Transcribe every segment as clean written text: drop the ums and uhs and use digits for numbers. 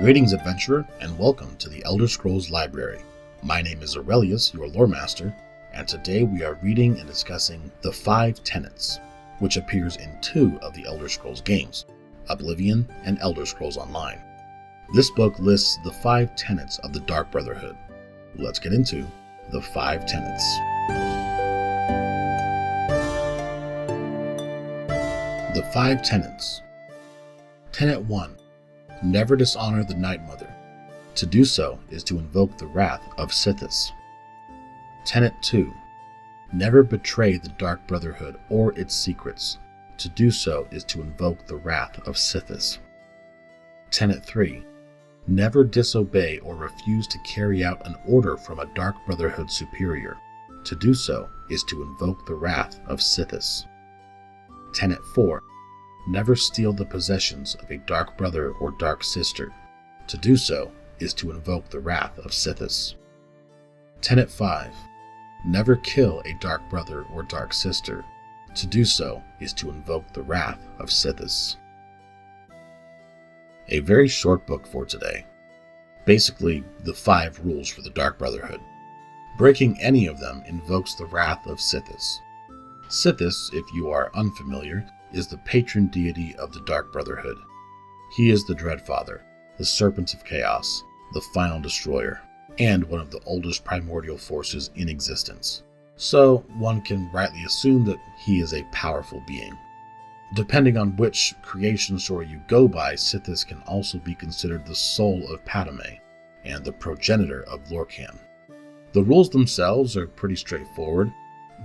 Greetings, adventurer, and welcome to the Elder Scrolls Library. My name is Aurelius, your lore master, and today we are reading and discussing the Five Tenets, which appears in two of the Elder Scrolls games, Oblivion and Elder Scrolls Online. This book lists the 5 tenets of the Dark Brotherhood. Let's get into the 5 tenets. The 5 tenets. Tenet 1. Never dishonor the Night Mother. To do so is to invoke the wrath of Sithis. Tenet 2. Never betray the Dark Brotherhood or its secrets. To do so is to invoke the wrath of Sithis. Tenet 3. Never disobey or refuse to carry out an order from a Dark Brotherhood superior. To do so is to invoke the wrath of Sithis. Tenet 4. Never steal the possessions of a Dark Brother or Dark Sister. To do so is to invoke the wrath of Sithis. Tenet 5. Never kill a Dark Brother or Dark Sister. To do so is to invoke the wrath of Sithis. A very short book for today. Basically, the 5 rules for the Dark Brotherhood. Breaking any of them invokes the wrath of Sithis. Sithis, if you are unfamiliar, is the patron deity of the Dark Brotherhood. He is the Dreadfather, the Serpent of Chaos, the Final Destroyer, and one of the oldest primordial forces in existence. So one can rightly assume that he is a powerful being. Depending on which creation story you go by, Sithis can also be considered the soul of Padme and the progenitor of Lorkhan. The rules themselves are pretty straightforward,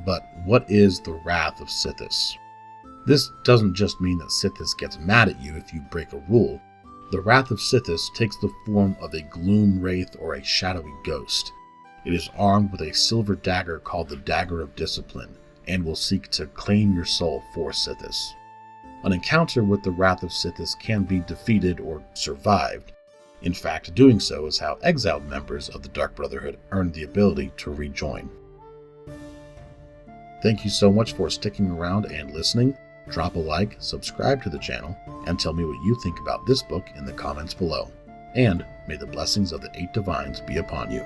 but what is the wrath of Sithis? This doesn't just mean that Sithis gets mad at you if you break a rule. The wrath of Sithis takes the form of a gloom wraith or a shadowy ghost. It is armed with a silver dagger called the Dagger of Discipline, and will seek to claim your soul for Sithis. An encounter with the wrath of Sithis can be defeated or survived. In fact, doing so is how exiled members of the Dark Brotherhood earn the ability to rejoin. Thank you so much for sticking around and listening. Drop a like, subscribe to the channel, and tell me what you think about this book in the comments below. And may the blessings of the 8 Divines be upon you.